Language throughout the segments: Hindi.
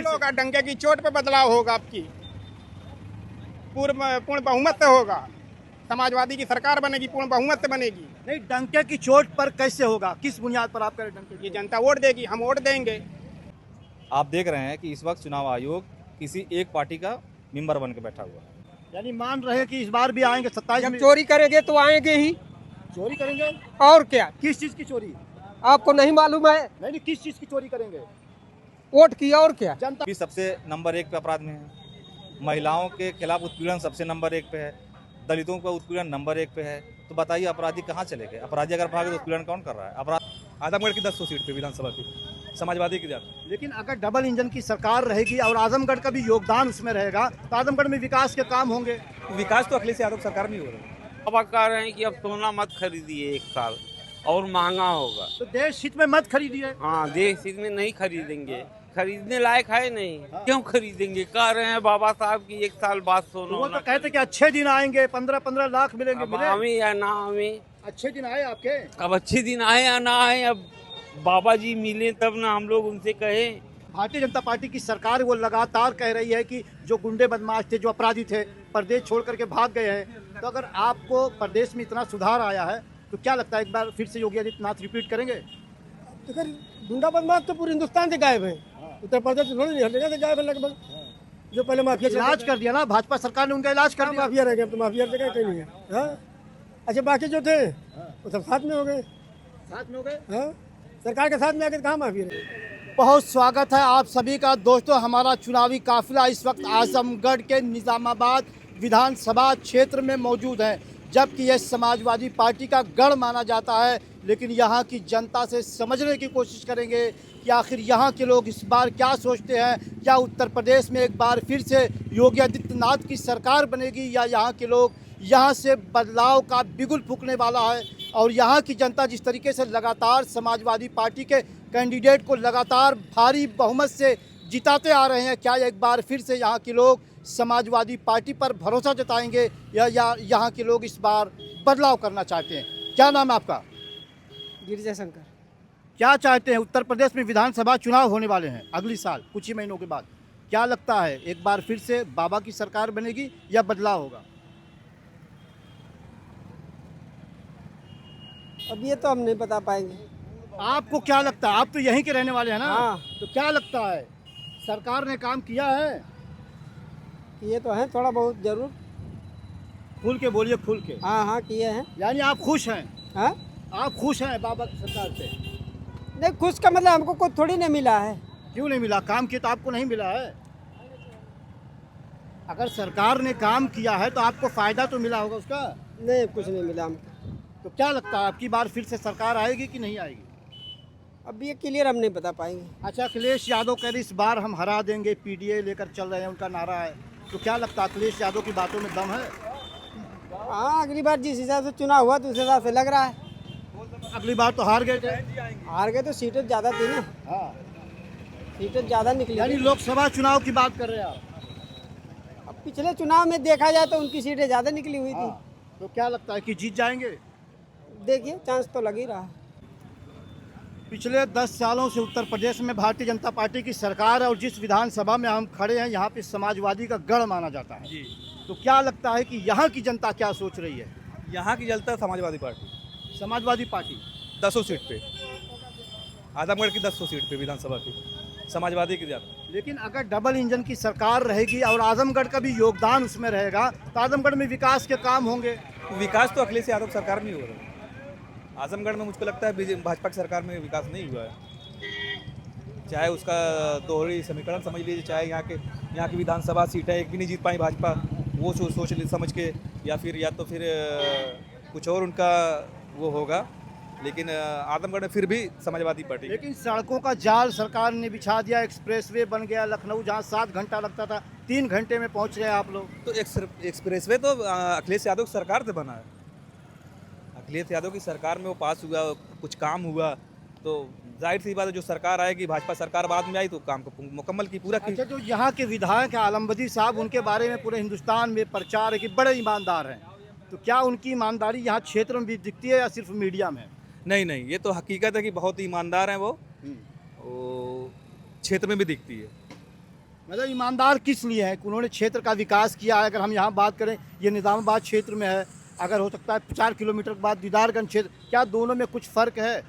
होगा, डंके की चोट पे बदलाव होगा। आपकी पूर्ण बहुमत से होगा। समाजवादी की सरकार बनेगी, पूर्ण बहुमत से बनेगी। नहीं, डंके की चोट पर कैसे होगा? किस बुनियाद पर आप कह रहे हैं डंके ये की? जनता वोट देगी, हम वोट देंगे। आप देख रहे हैं कि इस वक्त चुनाव आयोग किसी एक पार्टी का मेंबर बन के बैठा हुआ है। यानी मान रहे हैं कि इस बार भी आएंगे 27 जब में? चोरी करेंगे तो आएंगे ही। चोरी करेंगे? और क्या, किस चीज की चोरी? आपको नहीं मालूम है? नहीं नहीं, किस चीज की चोरी करेंगे? वोट की, और क्या। जनता भी सबसे नंबर 1 पे अपराध में है। महिलाओं के खिलाफ उत्पीड़न सबसे नंबर 1 पे है। दलितों का उत्पीड़न नंबर 1 पे है। तो बताइए अपराधी कहाँ चले गए? अपराधी अगर भागे तो उत्पीड़न कौन कर रहा है? अपराध आजमगढ़ की 10 सीट पे विधानसभा की समाजवादी की ज्यादा। लेकिन अगर डबल इंजन की सरकार रहेगी और आजमगढ़ का भी योगदान उसमें रहेगा तो आजमगढ़ में विकास के काम होंगे। विकास तो अखिलेश यादव सरकार में ही हो रहा है। अब कह रहे हैं कि अब सोना मत खरीदिए, 1 साल और महंगा होगा। तो देश हित में मत खरीदिए। हाँ, देश हित में नहीं खरीदेंगे, खरीदने लायक है नहीं। क्यों खरीदेंगे? कह रहे हैं बाबा साहब की 1 साल बाद तो सोना वो तो कहते कि अच्छे दिन आएंगे, 15-15 लाख मिलेंगे। अब मिले? हमें या ना हमें, अच्छे दिन आए आपके? अब अच्छे दिन आए या ना आए, अब बाबा जी मिले तब ना हम लोग उनसे कहे। भारतीय जनता पार्टी की सरकार वो लगातार कह रही है कि जो गुंडे बदमाश थे, जो अपराधी थे, प्रदेश छोड़ करके भाग गए हैं। तो अगर आपको प्रदेश में इतना सुधार आया है तो क्या लगता है एक बार फिर से योगी आदित्यनाथ रिपीट करेंगे? तो फिर गुंडा बदमाश तो पूरे हिंदुस्तान से गायब है। उत्तर प्रदेश से थोड़ी नहीं, हर जगह से गायब है लगभग। जो पहले माफिया इलाज कर दिया ना भाजपा सरकार ने, उनका इलाज कर दिया। माफिया रह गए, अब तो माफिया हर जगह कहीं नहीं है। हाँ? अच्छा, बाकी जो थे वो सब साथ में हो गए। साथ में हो गए। हाँ? सरकार के साथ में आकर कहाँ माफिया रहे? बहुत स्वागत है आप सभी का दोस्तों। हमारा चुनावी काफिला इस वक्त आजमगढ़ के निजामाबाद विधानसभा क्षेत्र में मौजूद है, जबकि यह समाजवादी पार्टी का गढ़ माना जाता है। लेकिन यहाँ की जनता से समझने की कोशिश करेंगे कि आखिर यहाँ के लोग इस बार क्या सोचते हैं। क्या उत्तर प्रदेश में एक बार फिर से योगी आदित्यनाथ की सरकार बनेगी, या यहाँ के लोग यहाँ से बदलाव का बिगुल फूंकने वाला है। और यहाँ की जनता जिस तरीके से लगातार समाजवादी पार्टी के कैंडिडेट को लगातार भारी बहुमत से जिताते आ रहे हैं, क्या एक बार फिर से यहाँ के लोग समाजवादी पार्टी पर भरोसा जताएंगे, या यहाँ के लोग इस बार बदलाव करना चाहते हैं? क्या नाम है आपका? गिरिजा शंकर। क्या चाहते हैं? उत्तर प्रदेश में विधानसभा चुनाव होने वाले हैं अगली साल कुछ ही महीनों के बाद। क्या लगता है एक बार फिर से बाबा की सरकार बनेगी या बदलाव होगा? अब ये तो हम नहीं बता पाएंगे। आपको क्या लगता है? आप तो यहीं के रहने वाले हैं ना? हाँ। तो क्या लगता है सरकार ने काम किया है? ये तो है थोड़ा बहुत जरूर। खुल के बोलिए, खुल के। हाँ हाँ, किए हैं। यानी आप खुश हैं? हाँ? आप खुश हैं बाबा की सरकार से? नहीं, खुश का मतलब हमको कुछ थोड़ी नहीं मिला है। क्यों नहीं मिला? काम किया तो आपको नहीं मिला है? अगर सरकार ने काम किया है तो आपको फायदा तो मिला होगा उसका। नहीं, कुछ नहीं मिला हमको। तो क्या लगता है आपकी बार फिर से सरकार आएगी कि नहीं आएगी? अब ये क्लियर हम नहीं बता पाएंगे। अच्छा, अखिलेश यादव कह रहे इस बार हम हरा देंगे, पीडीए लेकर चल रहे हैं, उनका नारा है। तो क्या लगता है अखिलेश यादव की बातों में दम है? हाँ, अगली बार जिस हिसाब से चुनाव हुआ तो उस हिसाब से लग रहा है। अगली बार तो हार गए थे। हार गए तो सीटें ज़्यादा थी ना। हाँ, सीटें ज़्यादा निकली। यानी लोकसभा चुनाव की बात कर रहे हैं आप? अब पिछले चुनाव में देखा जाए तो उनकी सीटें ज़्यादा निकली हुई थी। हाँ। तो क्या लगता है कि जीत जाएंगे? देखिए, चांस तो लग ही रहा है। पिछले 10 सालों से उत्तर प्रदेश में भारतीय जनता पार्टी की सरकार है, और जिस विधानसभा में हम खड़े हैं यहाँ पे समाजवादी का गढ़ माना जाता है जी। तो क्या लगता है कि यहाँ की जनता क्या सोच रही है? यहाँ की जलता है Samajwadi party Samajwadi party 10 seat पे, आजमगढ़ की 10 सीट पे विधानसभा की समाजवादी की ज्यादा। लेकिन अगर डबल इंजन की सरकार रहेगी और आजमगढ़ का भी योगदान उसमें रहेगा तो आजमगढ़ में विकास के काम होंगे। विकास तो अखिलेश यादव सरकार में ही हो रहा है। आजमगढ़ में मुझको लगता है भाजपा की सरकार में विकास नहीं हुआ है। चाहे उसका दोहरी समीकरण समझ लीजिए, चाहे यहाँ की विधानसभा सीटें एक भी नहीं जीत पाई भाजपा, वो सोच समझ के, या तो फिर कुछ और उनका वो होगा। लेकिन आजमगढ़ में फिर भी समाजवादी पार्टी। लेकिन सड़कों का जाल सरकार ने बिछा दिया, एक्सप्रेसवे बन गया। लखनऊ जहाँ 7 घंटा लगता था 3 घंटे में पहुँच रहे हैं आप लोग। तो एक्सप्रेसवे तो अखिलेश यादव की सरकार से बना है। अखिलेश यादव की सरकार में वो पास हुआ, कुछ काम हुआ, तो जाहिर सी बात है जो सरकार आएगी, भाजपा सरकार बाद में आई तो काम को मुकम्मल की पूरा की। अच्छा, जो यहाँ के विधायक हैं आलमबदी साहब, उनके बारे में पूरे हिंदुस्तान में प्रचार है कि बड़े ईमानदार हैं। तो क्या उनकी ईमानदारी यहाँ क्षेत्र में भी दिखती है या सिर्फ मीडिया में? नहीं, ये तो हकीकत है कि बहुत ही ईमानदार हैं वो क्षेत्र में भी दिखती है। मतलब ईमानदार किस लिए है? उन्होंने क्षेत्र का विकास किया है। अगर हम यहाँ बात करें, ये निज़ामाबाद क्षेत्र में है, अगर हो सकता है 4 किलोमीटर के बाद दीदारगंज क्षेत्र, क्या दोनों में कुछ फ़र्क है?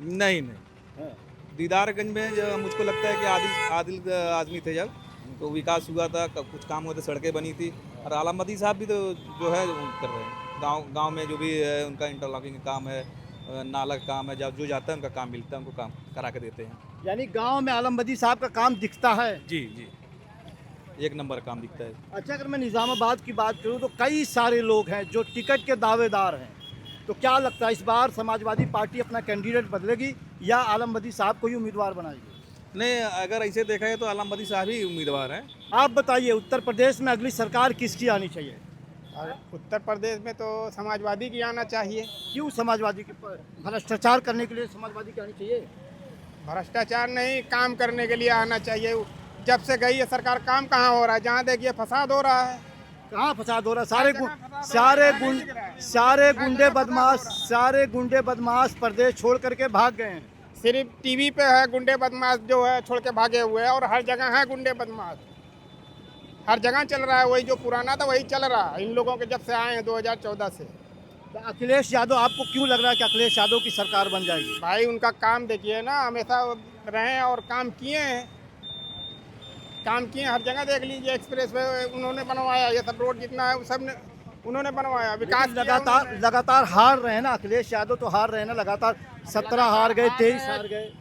नहीं नहीं, दीदारगंज में जो मुझको लगता है कि आदिल आदमी थे जब तो विकास हुआ था, कुछ काम हुए थे, सड़कें बनी थी। और आलमबदी साहब भी तो जो है कर रहे हैं, गांव में जो भी है उनका इंटरलॉकिंग का काम है, नाला का काम है, जब जो जाता है उनका काम मिलता है, उनको काम करा के देते हैं। यानी गांव में आलमबदी साहब का काम दिखता है। जी जी, एक नंबर काम दिखता है। अच्छा, अगर मैं निज़ामाबाद की बात करूं तो कई सारे लोग हैं जो टिकट के दावेदार हैं, तो क्या लगता है इस बार समाजवादी पार्टी अपना कैंडिडेट बदलेगी या आलमबदी साहब को ही उम्मीदवार बनाएगी? नहीं, अगर ऐसे देखा है तो आलमबदी साहब ही उम्मीदवार हैं। आप बताइए, उत्तर प्रदेश में अगली सरकार किसकी आनी चाहिए? और उत्तर प्रदेश में तो समाजवादी की आना चाहिए। क्यों समाजवादी के भ्रष्टाचार करने के लिए समाजवादी की आनी चाहिए? भ्रष्टाचार नहीं, काम करने के लिए आना चाहिए। जब से गई है सरकार, काम कहाँ हो रहा है? जहाँ देखिए फसाद हो रहा है। कहाँ फसाद हो रहा है? सारे गुंडे बदमाश प्रदेश छोड़ करके भाग गए हैं। सिर्फ टीवी पे है गुंडे बदमाश जो है छोड़ के भागे हुए हैं, और हर जगह है गुंडे बदमाश, हर जगह चल रहा है। वही जो पुराना था वही चल रहा है इन लोगों के जब से आए हैं 2014 से। तो अखिलेश यादव, आपको क्यों लग रहा है कि अखिलेश यादव की सरकार बन जाएगी? भाई उनका काम देखिए ना, हमेशा रहे हैं और काम किए हैं, हर जगह देख लीजिए। एक्सप्रेस वे उन्होंने बनवाया, ये सब रोड जितना है वो सब उन्होंने बनवाया। विकास लगातार हार रहे हैं ना अखिलेश यादव, तो हार रहे हैं ना लगातार। 17 हार गए, 23 हार गए,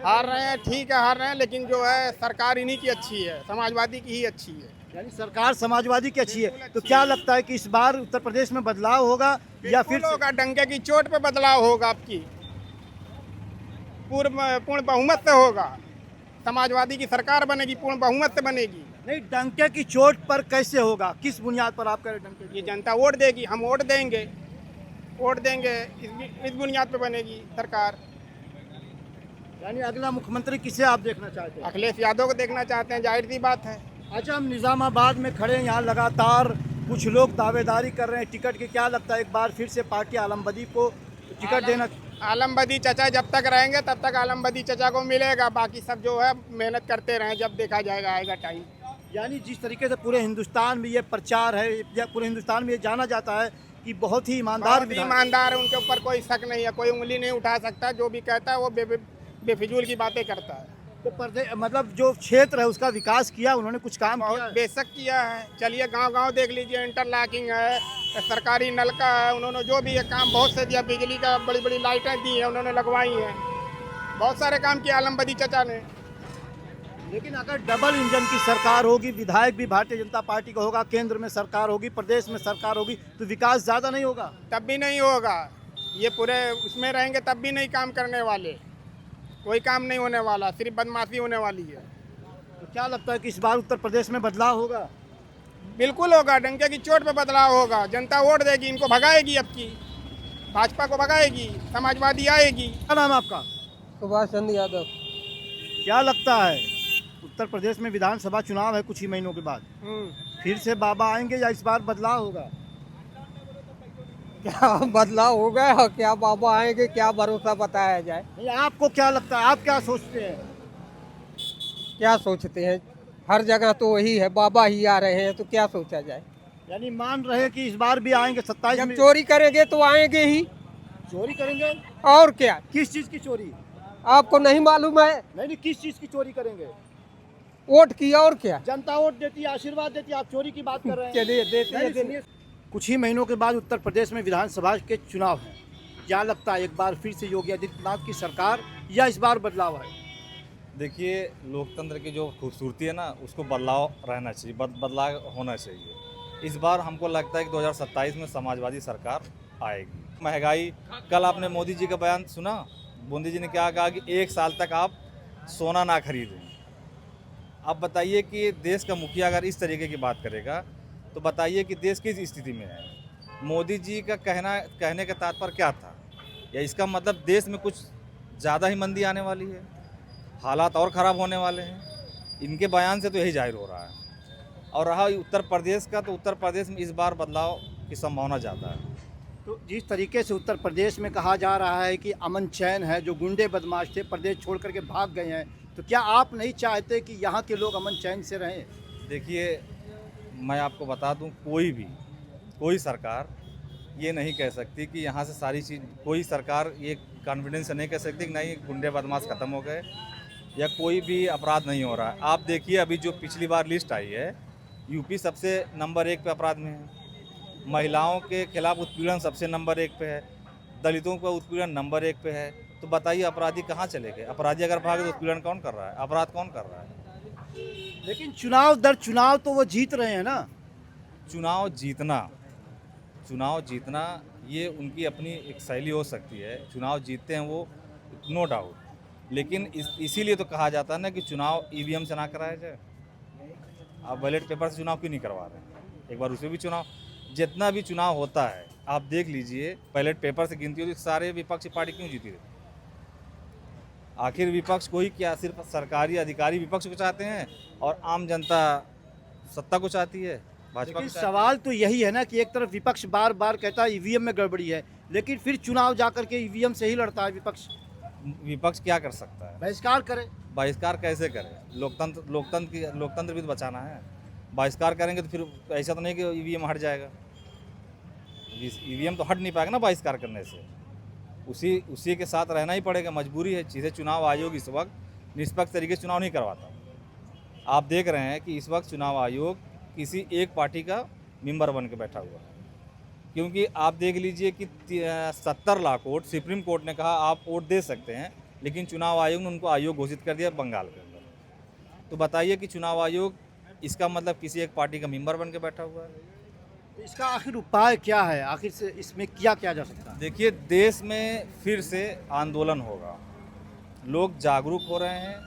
हार रहे हैं। ठीक है, हार रहे हैं, लेकिन जो है सरकार इन्हीं की अच्छी है, समाजवादी की ही अच्छी है। यानी सरकार समाजवादी की अच्छी है। तो क्या लगता है कि इस बार उत्तर प्रदेश में बदलाव होगा या फिर होगा? डंके की चोट पे बदलाव होगा, आपकी पूर्ण बहुमत से होगा। समाजवादी की सरकार बनेगी, पूर्ण बहुमत से बनेगी। नहीं, डंके की चोट पर कैसे होगा? किस बुनियाद पर आप कह रहे हैं डंके की? ये जनता वोट देगी, हम वोट देंगे, इस बुनियाद पे बनेगी सरकार। यानी अगला मुख्यमंत्री किसे आप देखना चाहते हैं? अखिलेश यादव को देखना चाहते हैं, जाहिर सी बात है। अच्छा, हम निज़ामाबाद में खड़े हैं, यहाँ लगातार कुछ लोग दावेदारी कर रहे हैं टिकट की। क्या लगता है एक बार फिर से पार्टी आलमबदी को टिकट देना? आलमबदी चचा जब तक रहेंगे तब तक आलमबदी चचा को मिलेगा, बाकी सब जो है मेहनत करते रहें, जब देखा जाएगा, आएगा टाइम। यानी जिस तरीके से पूरे हिंदुस्तान में ये प्रचार है या पूरे हिंदुस्तान में ये जाना जाता है कि बहुत ही ईमानदार ईमानदार है, उनके ऊपर कोई शक नहीं है, कोई उंगली नहीं उठा सकता। जो भी कहता है वो बेफिजूल की बातें करता है। तो मतलब जो क्षेत्र है उसका विकास किया उन्होंने, कुछ काम किया? बेशक किया है। चलिए गांव-गांव देख लीजिए, इंटरलॉकिंग है, सरकारी नलका है, उन्होंने जो भी है काम बहुत से दिया। बिजली का बड़ी-बड़ी लाइटें दी हैं, उन्होंने लगवाई हैं। बहुत सारे काम किए आलमबदी चचा ने। लेकिन अगर डबल इंजन की सरकार होगी, विधायक भी भारतीय जनता पार्टी का होगा, केंद्र में सरकार होगी, प्रदेश में सरकार होगी, तो विकास ज़्यादा नहीं होगा? तब भी नहीं होगा। ये पूरे उसमें रहेंगे तब भी नहीं काम करने वाले, कोई काम नहीं होने वाला, सिर्फ बदमाशी होने वाली है। तो क्या लगता है कि इस बार उत्तर प्रदेश में बदलाव होगा? बिल्कुल होगा, डंके की चोट पे बदलाव होगा। जनता वोट देगी, इनको भगाएगी, अब की भाजपा को भगाएगी, समाजवादी आएगी। क्या नाम आपका? सुभाष चंद्र यादव। क्या लगता है उत्तर प्रदेश में विधानसभा चुनाव है कुछ ही महीनों के बाद, फिर से बाबा आएंगे या इस बार बदलाव होगा? क्या बदलाव होगा और क्या बाबा आएंगे, क्या भरोसा बताया जाए। नहीं, आपको क्या लगता है, आप क्या सोचते हैं? क्या सोचते हैं, हर जगह तो वही है, बाबा ही आ रहे हैं, तो क्या सोचा जाए। यानी मान रहे हैं कि इस बार भी आएंगे 27 जब में? चोरी करेंगे तो आएंगे ही। चोरी करेंगे? और क्या, किस चीज की चोरी? आपको नहीं मालूम है? नहीं, किस चीज की चोरी करेंगे? वोट की, और क्या। जनता वोट देती है, आशीर्वाद देती है, आप चोरी की बात कर रहे हैं। चलिए देते नहीं, सुनिए, कुछ ही महीनों के बाद उत्तर प्रदेश में विधानसभा के चुनाव हैं। क्या लगता है एक बार फिर से योगी आदित्यनाथ की सरकार या इस बार बदलाव है? देखिए, लोकतंत्र की जो खूबसूरती है ना, उसको बदलाव रहना चाहिए, बदलाव होना चाहिए। इस बार हमको लगता है कि 2027 में समाजवादी सरकार आएगी। महंगाई, कल आपने मोदी जी का बयान सुना, मोदी जी ने क्या कहा कि 1 साल तक आप सोना ना खरीदें। अब बताइए कि देश का मुखिया अगर इस तरीके की बात करेगा तो बताइए कि देश किस स्थिति में है। मोदी जी का कहने का तात्पर्य क्या था? या इसका मतलब देश में कुछ ज़्यादा ही मंदी आने वाली है, हालात और ख़राब होने वाले हैं? इनके बयान से तो यही जाहिर हो रहा है। और रहा उत्तर प्रदेश का, तो उत्तर प्रदेश में इस बार बदलाव की संभावना ज़्यादा है। तो जिस तरीके से उत्तर प्रदेश में कहा जा रहा है कि अमन चैन है, जो गुंडे बदमाश थे प्रदेश छोड़ करके भाग गए हैं, तो क्या आप नहीं चाहते कि यहाँ के लोग अमन चैन से रहें? देखिए, मैं आपको बता दूं, कोई सरकार ये नहीं कह सकती कि यहाँ से सारी चीज़, कोई सरकार ये कॉन्फिडेंस से नहीं कह सकती कि नहीं गुंडे बदमाश ख़त्म हो गए या कोई भी अपराध नहीं हो रहा है। आप देखिए, अभी जो पिछली बार लिस्ट आई है, यूपी सबसे नंबर 1 पे अपराध में है, महिलाओं के खिलाफ उत्पीड़न सबसे नंबर 1 पे है, दलितों का उत्पीड़न नंबर 1 पे है। तो बताइए अपराधी कहाँ चले गए? अपराधी अगर भागे तो उत्पीड़न कौन कर रहा है? अपराध कौन कर रहा है? लेकिन चुनाव दर चुनाव तो वो जीत रहे हैं ना। चुनाव जीतना ये उनकी अपनी एक शैली हो सकती है, चुनाव जीतते हैं वो, नो डाउट। लेकिन इसीलिए तो कहा जाता है ना कि चुनाव ईवीएम से ना कराया जाए। आप बैलेट पेपर से चुनाव क्यों नहीं करवा रहे हैं? एक बार उसे भी चुनाव, जितना भी चुनाव होता है आप देख लीजिए, बैलेट पेपर से गिनती होती, सारे विपक्षी पार्टी क्यों जीती है? आखिर विपक्ष को ही क्या, सिर्फ सरकारी अधिकारी विपक्ष को चाहते हैं और आम जनता सत्ता को चाहती है, भाजपा लेकिन को चाहती है। सवाल तो यही है ना कि एक तरफ विपक्ष बार बार कहता है ईवीएम में गड़बड़ी है, लेकिन फिर चुनाव जाकर के ईवीएम से ही लड़ता है विपक्ष। विपक्ष क्या कर सकता है? बहिष्कार करे। बहिष्कार कैसे करें? लोकतंत्र भी तो बचाना है। बहिष्कार करेंगे तो फिर ऐसा तो नहीं कि ईवीएम हट जाएगा। ईवीएम तो हट नहीं पाएगा ना बहिष्कार करने से, उसी के साथ रहना ही पड़ेगा, मजबूरी है। चीज़ें चुनाव आयोग इस वक्त निष्पक्ष तरीके से चुनाव नहीं करवाता। आप देख रहे हैं कि इस वक्त चुनाव आयोग किसी एक पार्टी का मेंबर बन के बैठा हुआ है, क्योंकि आप देख लीजिए कि 70 लाख वोट सुप्रीम कोर्ट ने कहा आप वोट दे सकते हैं, लेकिन चुनाव आयोग ने उनको आयोग घोषित कर दिया बंगाल के अंदर। तो बताइए कि चुनाव आयोग इसका मतलब किसी एक पार्टी का मेंबर बन के बैठा हुआ है। इसका आखिर उपाय क्या है? आखिर से इसमें क्या किया जा सकता है? देखिए, देश में फिर से आंदोलन होगा, लोग जागरूक हो रहे हैं,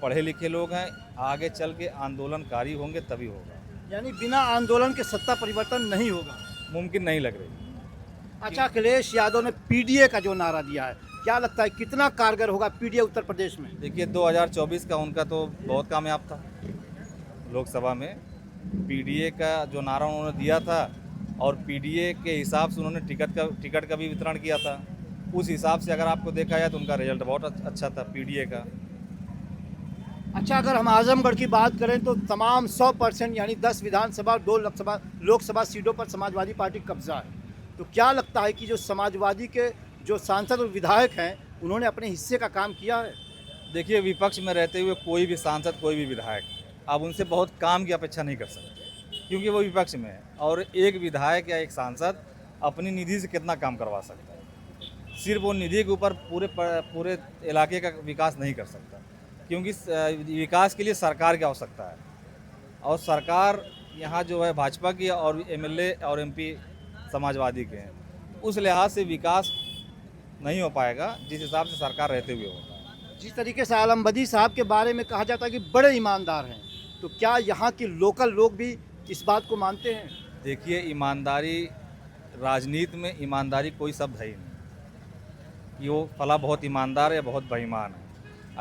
पढ़े लिखे लोग हैं, आगे चल के आंदोलनकारी होंगे तभी होगा। यानी बिना आंदोलन के सत्ता परिवर्तन नहीं होगा? मुमकिन नहीं लग रही। अच्छा, अखिलेश यादव ने पीडीए का जो नारा दिया है, क्या लगता है कितना कारगर होगा पीडीए उत्तर प्रदेश में? देखिए, 2024 का उनका तो बहुत कामयाब था। लोकसभा में पीडीए का जो नारा उन्होंने दिया था और पीडीए के हिसाब से उन्होंने टिकट का भी वितरण किया था, उस हिसाब से अगर आपको देखा जाए तो उनका रिजल्ट बहुत अच्छा था पीडीए का। अच्छा, अगर हम आजमगढ़ की बात करें तो तमाम 100% यानी 10 विधानसभा और 2 लोकसभा सीटों पर समाजवादी पार्टी कब्जा है। तो क्या लगता है कि जो समाजवादी के जो सांसद और विधायक हैं उन्होंने अपने हिस्से का काम किया है? देखिए, विपक्ष में रहते हुए कोई भी सांसद, कोई भी विधायक आप उनसे बहुत काम की अपेक्षा नहीं कर सकते, क्योंकि वो विपक्ष में है। और एक विधायक या एक सांसद अपनी निधि से कितना काम करवा सकता है? सिर्फ वो निधि के ऊपर पूरे इलाके का विकास नहीं कर सकता, क्योंकि विकास के लिए सरकार की आवश्यकता है। और सरकार यहाँ जो है भाजपा की और एमएलए और एमपी समाजवादी के हैं, उस लिहाज से विकास नहीं हो पाएगा जिस हिसाब से सरकार रहते हुए होता है। जिस तरीके से आलमबदी साहब के बारे में कहा जाता है कि बड़े ईमानदार हैं, तो क्या यहाँ के लोकल लोग भी इस बात को मानते हैं? देखिए, ईमानदारी, राजनीति में ईमानदारी कोई शब्द है ही नहीं कि वो फला बहुत ईमानदार है या बहुत बेईमान है।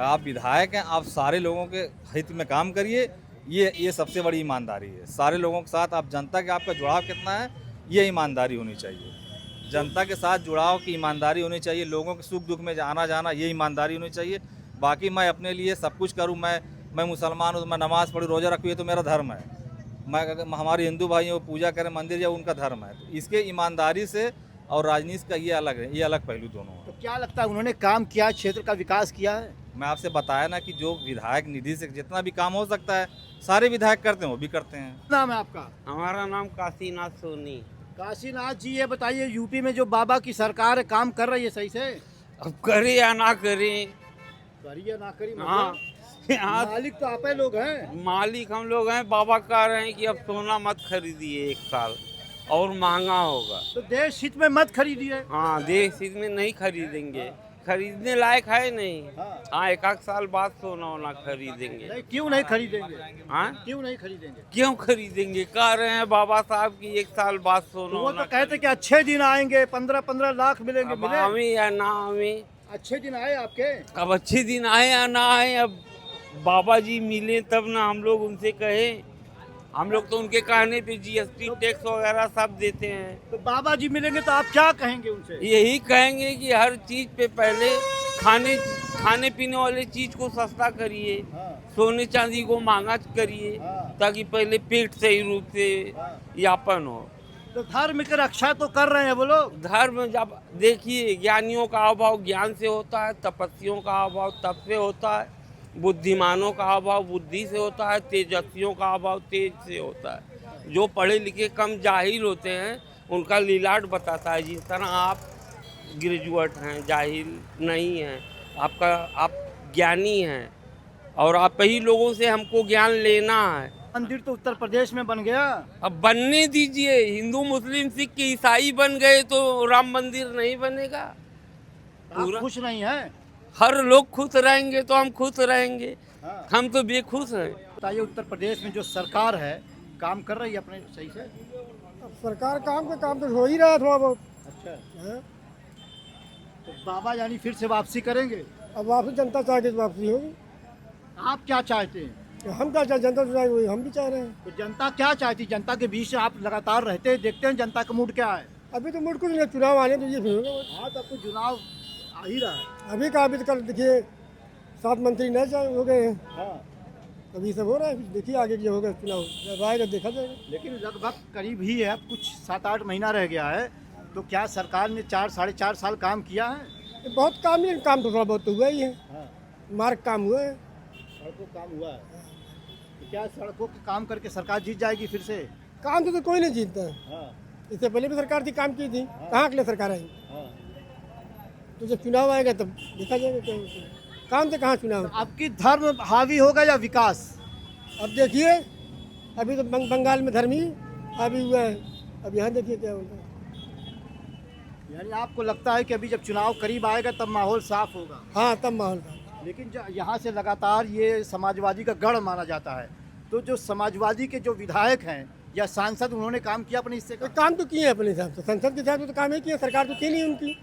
आप विधायक हैं, आप सारे लोगों के हित में काम करिए, ये सबसे बड़ी ईमानदारी है। सारे लोगों के साथ आप, जनता के आपका जुड़ाव कितना है, ये ईमानदारी होनी चाहिए। जनता के साथ जुड़ाव की ईमानदारी होनी चाहिए, लोगों के सुख दुख में आना जाना, ये ईमानदारी होनी चाहिए। बाकी मैं अपने लिए सब कुछ करूँ, मैं मुसलमान हूँ, मैं नमाज़ पढ़ी, रोज़ा रखूँ, ये तो मेरा धर्म है। हमारे हिंदू भाई हैं वो पूजा करें मंदिर, या उनका धर्म है। तो इसके ईमानदारी से और राजनीति का ये अलग है, ये अलग पहलू दोनों हैं। तो क्या लगता है उन्होंने काम किया है, क्षेत्र का विकास किया है? मैं आपसे बताया ना कि जो विधायक निधि से जितना भी काम हो सकता है सारे विधायक करते हैं, वो भी करते हैं। नाम है आपका? हमारा नाम काशीनाथ सोनी। काशीनाथ जी, ये बताइए यूपी में जो बाबा की सरकार है, काम कर रही है सही से? अब करे या ना करे, करिए ना करिए, हाँ यहाँ मालिक तो आप लोग हैं। मालिक हम लोग हैं। बाबा कह रहे हैं कि अब सोना मत खरीदिए, 1 साल और महंगा होगा। तो देश हित में मत खरीदिए। हाँ, देश हित में नहीं खरीदेंगे, खरीदने लायक है नहीं। हाँ, 1 साल बाद सोना वोना खरीदेंगे। नहीं, क्यों नहीं खरीदेंगे? हाँ, क्यों नहीं खरीदेंगे? क्यों खरीदेंगे? कह रहे हैं बाबा साहब की 1 साल बाद सोना वो वोना तो कहते कि अच्छे दिन आएंगे, 15-15 लाख मिलेंगे। अब मिले? आवे या ना आवे, अच्छे दिन आए आपके? अब अच्छे दिन आए या ना आए, अब बाबा जी मिले तब ना हम लोग उनसे कहे। हम लोग तो उनके कहने पे जीएसटी टैक्स वगैरह सब देते हैं। तो बाबा जी मिलेंगे तो आप क्या कहेंगे उनसे? यही कहेंगे कि हर चीज पे पहले खाने पीने वाले चीज को सस्ता करिए, हाँ। सोने चांदी को महंगा करिए, हाँ। ताकि पहले पेट सही रूप से यापन हो। तो धर्म की रक्षा तो कर रहे हैं वो लोग। धर्म जब देखिए, ज्ञानियों का अभाव ज्ञान से होता है, तपस्वियों का अभाव तप से होता है, बुद्धिमानों का अभाव बुद्धि से होता है, तेजस्वियों का अभाव तेज से होता है। जो पढ़े लिखे कम जाहिल होते हैं उनका लीलाट बताता है। जिस तरह आप ग्रेजुएट हैं, जाहिल नहीं हैं, आप ज्ञानी हैं, और आप ही लोगों से हमको ज्ञान लेना है। मंदिर तो उत्तर प्रदेश में बन गया। अब बनने दीजिए, हिंदू मुस्लिम सिख ईसाई बन गए तो राम मंदिर नहीं बनेगा। आप खुश नहीं है? हर लोग खुश रहेंगे तो हम खुश रहेंगे। हाँ। हम तो बेखुश हैं। बताइए, उत्तर प्रदेश में जो सरकार है काम कर रही है अपने सही से? अब सरकार काम तो हो ही रहा है थोड़ा बहुत। अच्छा, हाँ? तो बाबा यानी फिर से वापसी करेंगे? अब वापसी जनता चाह के वापसी होगी। आप क्या चाहते हैं? तो हम क्या चाहे, जनता तो चाहे वही हम भी चाह रहे हैं। तो जनता क्या चाहती? जनता के बीच से आप लगातार रहते हैं, देखते हैं जनता का मूड क्या है। अभी तो मुझ कुछ नहीं, चुनाव आने तो ये भी होगा। हाँ, तब तो चुनाव आ ही रहा है। अभी का अभी तो कल देखिए 7 मंत्री नए हो गए हैं। हाँ, अभी सब हो रहा है, देखिए आगे क्या होगा चुनाव, जब आएगा देखा जाएगा। लेकिन लगभग करीब ही है, अब कुछ 7-8 महीना रह गया है। तो क्या सरकार ने 4-4.5 साल काम किया है? ये बहुत काम ही, काम तो थोड़ा बहुत तो हुआ ही है। हाँ, मार्ग काम हुआ है। सड़कों का काम हुआ है। तो क्या सड़कों का काम करके सरकार जीत जाएगी फिर से? काम तो कोई नहीं जीतता है। हाँ, इससे पहले भी सरकार थी, काम की थी, कहाँ के लिए सरकार आई? हाँ। तो जब चुनाव आएगा तब देखा जाएगा क्या होता है। काम से कहाँ चुनाव? आपकी धर्म हावी होगा या विकास? अब देखिए, अभी तो बंगाल में धर्मी अभी हुआ है, अब यहाँ देखिए क्या होता है। यानी आपको लगता है कि अभी जब चुनाव करीब आएगा तब माहौल साफ होगा? हाँ, तब माहौल का। लेकिन यहाँ से लगातार ये समाजवादी का गढ़ माना जाता है, तो जो समाजवादी के जो विधायक हैं या सांसद, उन्होंने काम किया अपने हिस्से तो का? काम तो किए हैं अपने हिसाब से, संसद के हिसाब से तो काम ही किया, सरकार तो थी नहीं उनकी।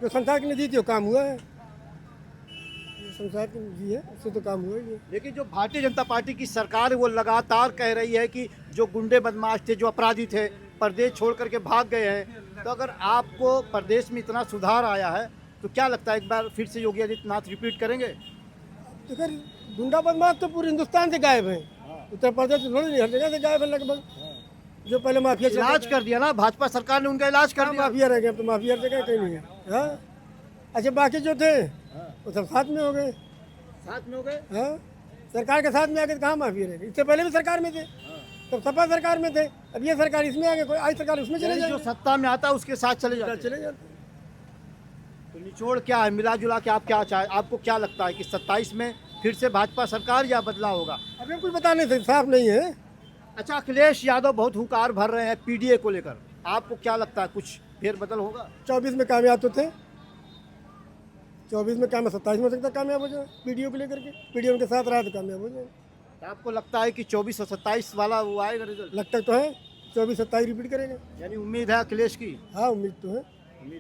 जो संसद की निधि थी वो काम हुआ है, जो संसद की निधि है उससे तो काम हुआ ही है। लेकिन जो भारतीय जनता पार्टी की सरकार है वो लगातार कह रही है कि जो गुंडे बदमाश थे, जो अपराधी थे, प्रदेश छोड़ करके भाग गए हैं। तो अगर आपको प्रदेश में इतना सुधार आया है तो क्या लगता है एक बार फिर से योगी आदित्यनाथ रिपीट करेंगे? तो फिर गुंडा बदमाश तो पूरे हिंदुस्तान से गायब है। उत्तर प्रदेश से थोड़ी नहीं, हर जगह से गायब है लगभग। जो पहले माफिया इलाज कर दिया ना भाजपा सरकार ने, उनका इलाज कर दिया। माफिया रह गए, अब तो माफिया हर जगह कहीं नहीं है। हाँ, अच्छा बाकी जो थे वो सब साथ में हो गए। साथ में हो गए। हाँ, सरकार के साथ में आके कहाँ माफिया रह गए? इससे पहले भी सरकार में थे, तब सपा सरकार में थे, अब ये सरकार इसमें आ गए, कोई आई सरकार उसमें चले यानी जो जाए, सत्ता में आता है उसके साथ चले जाते हैं। चले जाते। तो निचोड़ क्या है, मिला जुला के आप क्या चाहे, आपको क्या लगता है कि 27 में फिर से भाजपा सरकार या बदलाव होगा? अभी हम कुछ बता नहीं सकते, साफ नहीं है। अच्छा, अखिलेश यादव बहुत हुंकार भर रहे हैं पीडीए को लेकर, आपको क्या लगता है कुछ फेरबदल होगा? 24 में कामयाब तो थे, 24 में कामयाब, 27 में हो सकता है कामयाब हो जाए पीडीओ को लेकर के। पीडीओ उनके साथ रहा तो कामयाब हो जाए। तो आपको लगता है कि 24 और 27 वाला वो आएगा रिजल्ट? लगता तो है 24-27 रिपीट करेंगे। यानी उम्मीद है अखिलेश की? हाँ, उम्मीद तो है। उम्मीद है।